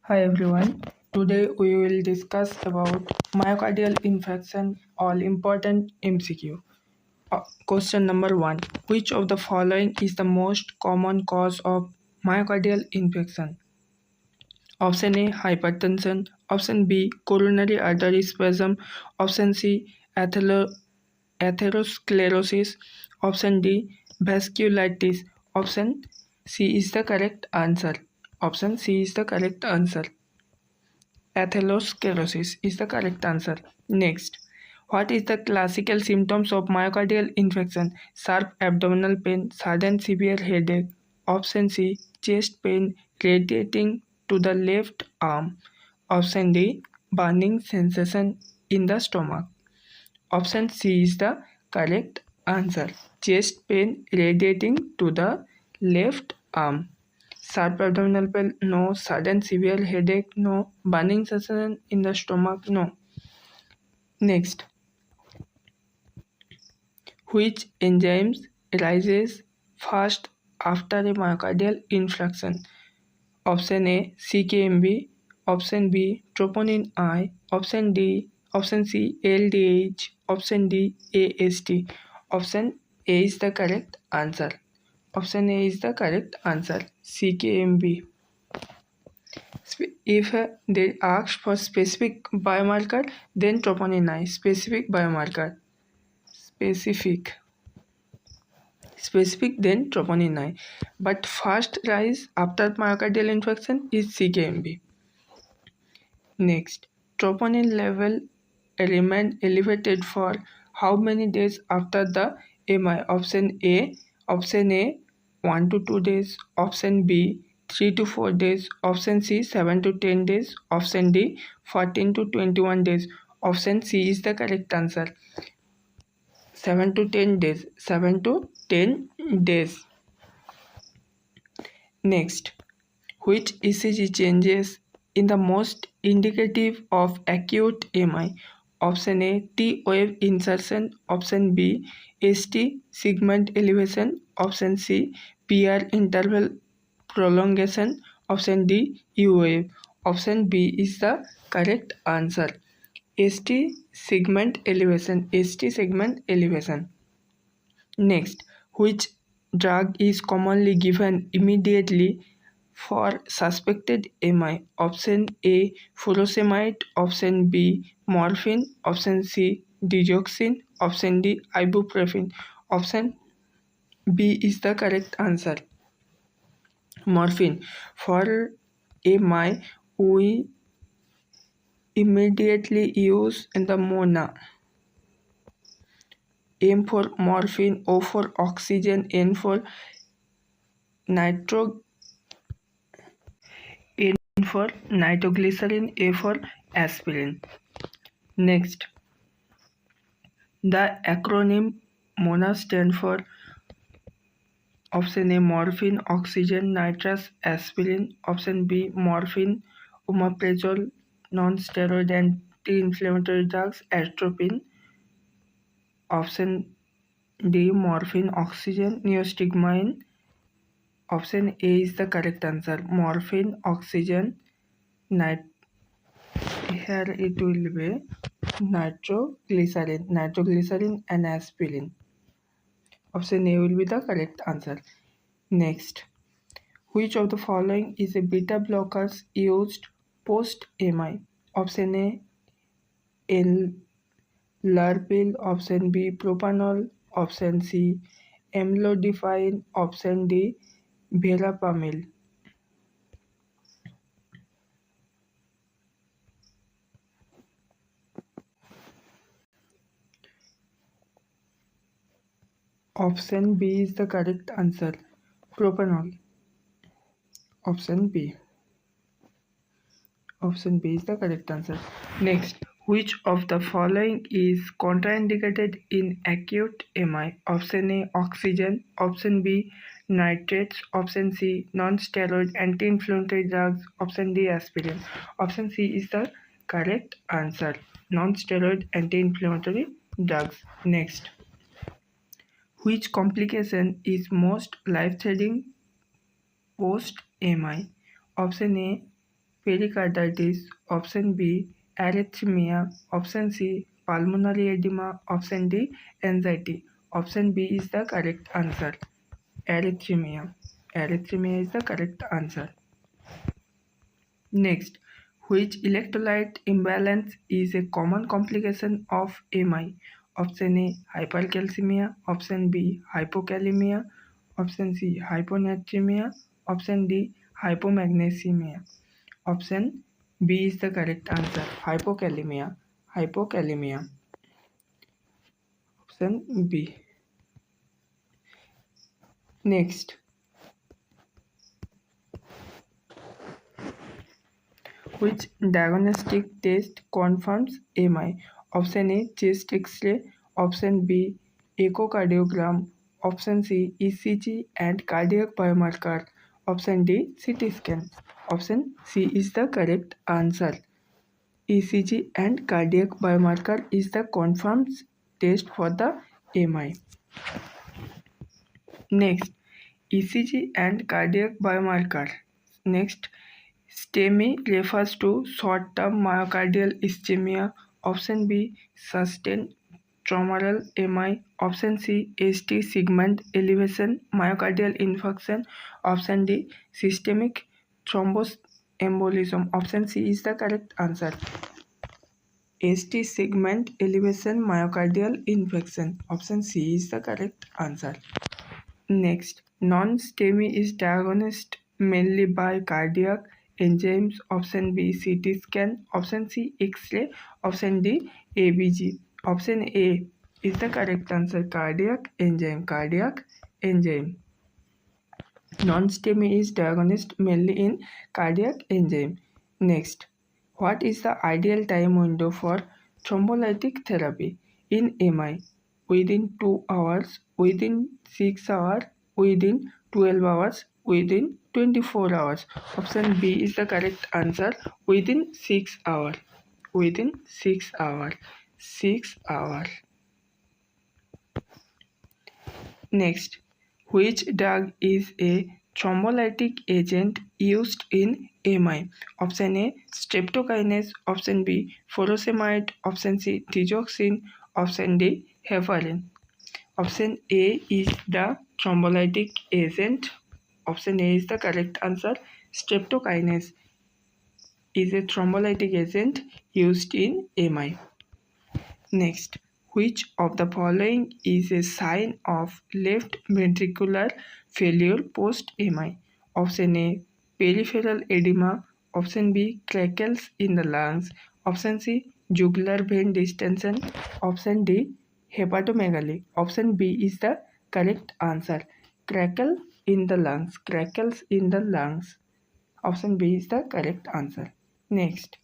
Hi everyone. Today we will discuss about myocardial infarction, all important MCQ. Question number 1. Which of the following is the most common cause of myocardial infarction? Option A, hypertension. Option B, coronary artery spasm. Option C, atherosclerosis. Option D, vasculitis. Option C is the correct answer. Option C is the correct answer. Atherosclerosis is the correct answer. Next, what is the classical symptoms of myocardial infarction? Sharp abdominal pain, sudden severe headache. Option C, chest pain radiating to the left arm. Option D, burning sensation in the stomach. Option C is the correct answer. Chest pain radiating to the left arm. Sharp abdominal pain, no. Sudden severe headache, no. Burning sensation in the stomach, no. Next, which enzymes rises fast after a myocardial infarction? Option A, CKMB. Option B, troponin I. Option C, LDH. Option D, AST. Option A is the correct answer. Option A is the correct answer. CKMB. If they ask for specific biomarker, then troponin I. Specific biomarker. Specific, then troponin I. But fast rise after myocardial infarction is CKMB. Next, troponin level remain elevated for how many days after the MI? Option A, 1 to 2 days. Option B, 3 to 4 days. Option C, 7 to 10 days. Option D, 14 to 21 days. Option C is the correct answer. 7 to 10 days. 7 to 10 days. Next, which ECG changes in the most indicative of acute MI? Option A, T wave insertion. Option B, ST segment elevation. Option C, PR interval prolongation. Option D, U wave. Option B is the correct answer. ST segment elevation. ST segment elevation. Next, which drug is commonly given immediately for suspected MI? Option A, furosemide. Option B, morphine. Option C, digoxin. Option D, ibuprofen. Option B is the correct answer. Morphine. For MI, we immediately use in the MONA. M for morphine, O for oxygen, N for nitroglycerin, A for aspirin. Next, the acronym MONA stands for option A, morphine, oxygen, nitrous, aspirin. Option B, morphine, omeprazole, non-steroid anti-inflammatory drugs, atropine. Option D, morphine, oxygen, neostigmine. Option A is the correct answer. Morphine, oxygen, here it will be nitroglycerin and aspirin. Option A will be the correct answer. Next, which of the following is a beta blockers used post MI? Option A, Enlarpil. Option B, propanol. Option C, amlodipine. Option D, verapamil. Option B is the correct answer. Propanol. Option B. Option B is the correct answer. Next, which of the following is contraindicated in acute MI? Option A, oxygen. Option B, nitrates. Option C, non-steroid anti-inflammatory drugs. Option D, aspirin. Option C is the correct answer. Non-steroid anti-inflammatory drugs. Next, which complication is most life-threatening post MI? Option A, pericarditis. Option B, arrhythmia. Option C, pulmonary edema. Option D, anxiety. Option B is the correct answer. Arrhythmia. Arrhythmia is the correct answer. Next, which electrolyte imbalance is a common complication of MI? Option A, hypercalcemia. Option B, hypokalemia. Option C, hyponatremia. Option D, hypomagnesemia. Option B is the correct answer. Hypokalemia. Hypokalemia. Option B. Next, which diagnostic test confirms MI? Option A, chest X-ray. Option B, echocardiogram. Option C, ECG and cardiac biomarker. Option D, CT scan. Option C is the correct answer. ECG and cardiac biomarker is the confirmed test for the MI. Next, ECG and cardiac biomarker. Next, STEMI refers to short-term myocardial ischemia. Option B, sustained traumatal MI. Option C, ST segment elevation myocardial infarction. Option D, systemic thromboembolism. Option C is the correct answer. ST segment elevation myocardial infarction. Option C is the correct answer. Next, non-STEMI is diagnosed mainly by cardiac enzymes. Option B, CT scan. Option C, X-ray. Option D, ABG. Option A is the correct answer. Cardiac enzyme. Cardiac enzyme. Non-STEMI is diagnosed mainly in cardiac enzyme. Next, what is the ideal time window for thrombolytic therapy in MI? Within 2 hours, within 6 hours, within 12 hours, within 24 hours. Option B is the correct answer. Within 6 hours. Within 6 hours. 6 hours. Next, which drug is a thrombolytic agent used in MI? Option A, streptokinase. Option B, furosemide. Option C, digoxin. Option D, heparin. Option A is the thrombolytic agent. Option A is the correct answer. Streptokinase is a thrombolytic agent used in MI. Next, which of the following is a sign of left ventricular failure post-MI? Option A, peripheral edema. Option B, crackles in the lungs. Option C, jugular vein distension. Option D, hepatomegaly. Option B is the correct answer. Crackle in the lungs. Crackles in the lungs. Option B is the correct answer. Next,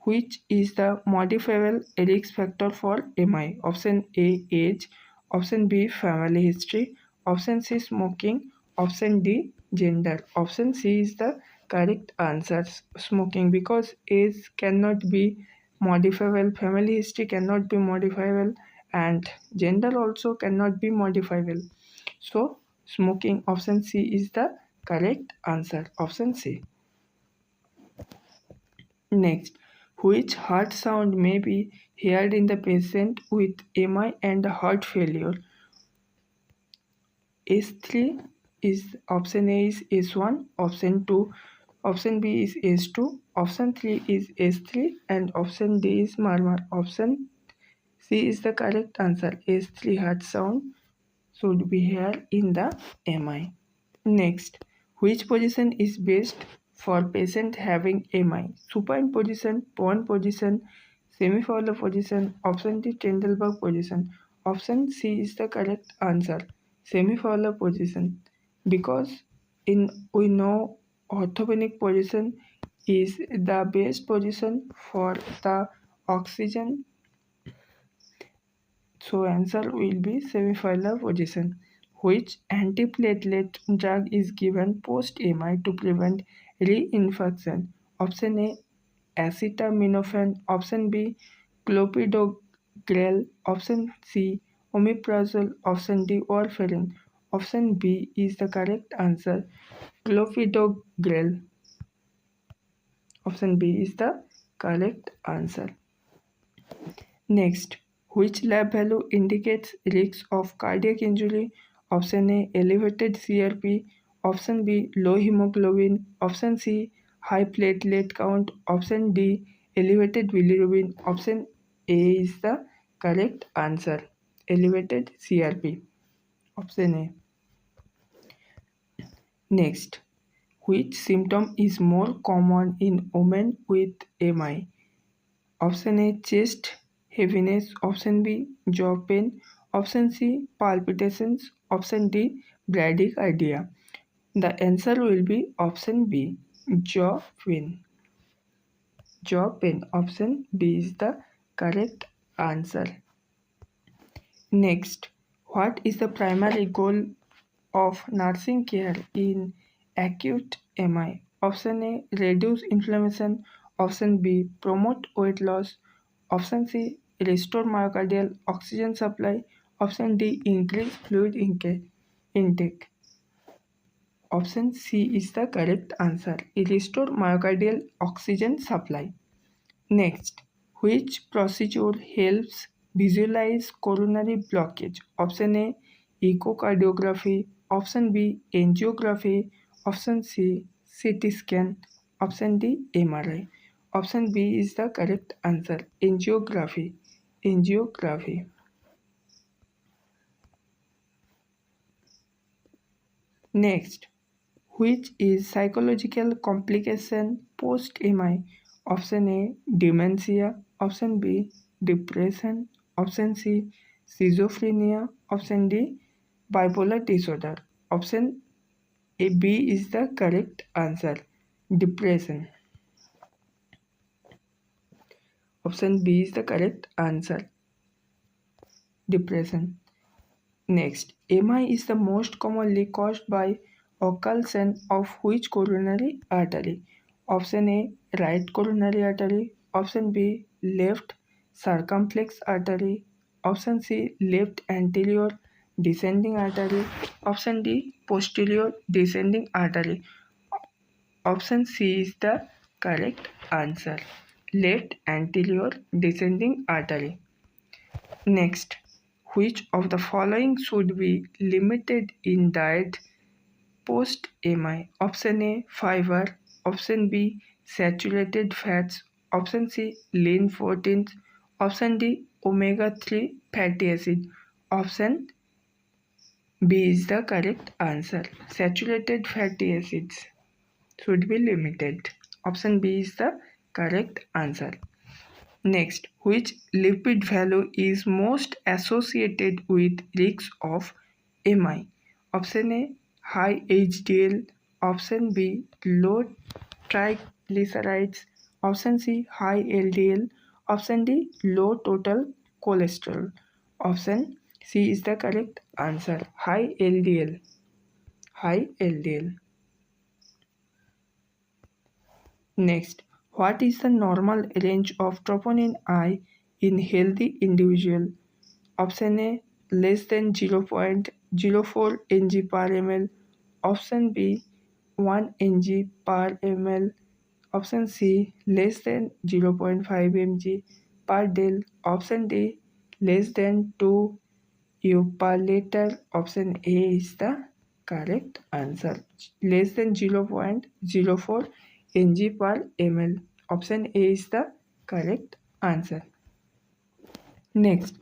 which is the modifiable risk factor for MI? Option A, age. Option B, family history. Option C, smoking. Option D, gender. Option C is the correct answer. Smoking, because age cannot be modifiable, family history cannot be modifiable, and gender also cannot be modifiable. So smoking, option C is the correct answer. Option C. Next, which heart sound may be heard in the patient with MI and heart failure? S3 is option A is S1, option 2, option B is S2, option 3 is S3, and option D is murmur. Option C is the correct answer. S3 heart sound should be heard in the MI. Next, which position is best for patient having MI? Supine position, prone position, semi-fowler position. Option D, Trendelenburg position. Option C is the correct answer. Semi-fowler position, because we know orthopenic position is the best position for the oxygen. So answer will be semi-fowler position. Which antiplatelet drug is given post-MI to prevent reinfection? Option A, acetaminophen. Option B, clopidogrel. Option C, omeprazole. Option D, warfarin. Option B is the correct answer. Clopidogrel. Option B is the correct answer. Next, which lab value indicates risk of cardiac injury? Option A, elevated CRP. Option B, low hemoglobin. Option C, high platelet count. Option D, elevated bilirubin. Option A is the correct answer. Elevated CRP. Option A. Next, which symptom is more common in women with MI? Option A, chest heaviness. Option B, jaw pain. Option C, palpitations. Option D, bradycardia. The answer will be option B, jaw pain. Jaw pain. Option B is the correct answer. Next, what is the primary goal of nursing care in acute MI? Option A, reduce inflammation. Option B, promote weight loss. Option C, restore myocardial oxygen supply. Option D, increase fluid intake. Option C is the correct answer. Restore myocardial oxygen supply. Next, which procedure helps visualize coronary blockage? Option A, echocardiography. Option B, angiography. Option C, CT scan. Option D, MRI. Option B is the correct answer. Angiography. Angiography. Next, which is psychological complication post MI? Option A, dementia. Option B, depression. Option C, schizophrenia. Option D, bipolar disorder. Option A, B is the correct answer. Depression. Option B is the correct answer. Depression. Next, MI is the most commonly caused by occlusion of which coronary artery? Option A, right coronary artery. Option B, left circumflex artery. Option C, left anterior descending artery. Option D, posterior descending artery. Option C is the correct answer. Left anterior descending artery. Next, which of the following should be limited in diet post MI? Option A, fiber. Option B, saturated fats. Option C, lean proteins. Option D, omega-3 fatty acid. Option B is the correct answer. Saturated fatty acids should be limited. Option B is the correct answer. Next, which lipid value is most associated with risks of MI? Option A, high HDL. Option B, low triglycerides. Option C, high LDL. Option D, low total cholesterol. Option C is the correct answer. High LDL. High LDL. Next, what is the normal range of troponin I in healthy individual? Option A, less than 0.04 ng per ml. Option B, 1 ng per ml. Option C, less than 0.5 mg per del. Option D, less than 2 U per liter. Option A is the correct answer. Less than 0.04 ng per ml. Option A is the correct answer. Next,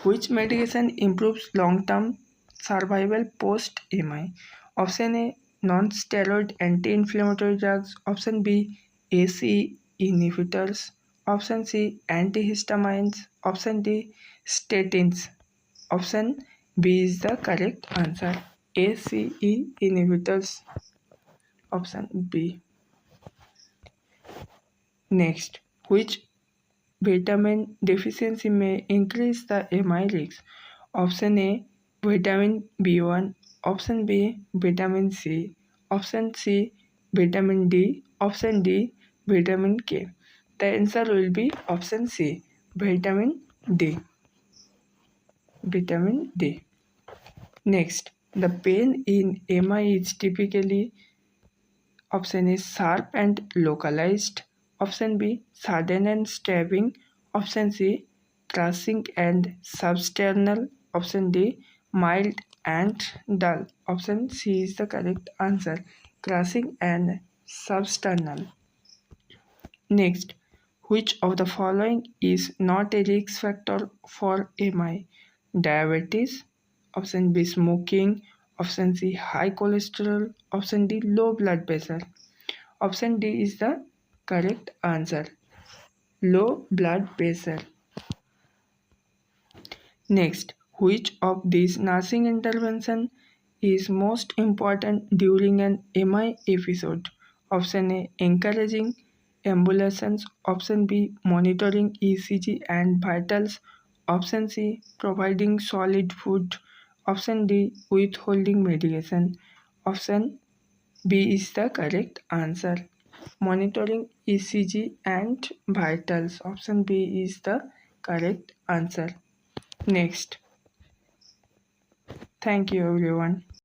which medication improves long-term survival post-MI? Option A, non-steroid anti-inflammatory drugs. Option B, ACE inhibitors. Option C, antihistamines. Option D, statins. Option B is the correct answer. ACE inhibitors. Option B. Next, which vitamin deficiency may increase the MI risk? Option A, vitamin B1. Option B, vitamin C. Option C, vitamin D. Option D, vitamin K. The answer will be option C, vitamin D. Vitamin D. Next, the pain in MI is typically option is sharp and localized. Option B, sudden and stabbing. Option C, crushing and substernal. Option D, mild and dull. Option C is the correct answer. Crushing and substernal. Next, which of the following is not a risk factor for MI? Diabetes. Option B, smoking. Option C, high cholesterol. Option D, low blood pressure. Option D is the correct answer. Low blood pressure. Next, which of these nursing intervention is most important during an MI episode? Option A, encouraging ambulations. Option B, monitoring ECG and vitals. Option C, providing solid food. Option D, withholding medication. Option B is the correct answer. Monitoring ECG and vitals. Option B is the correct answer. Next. Thank you everyone.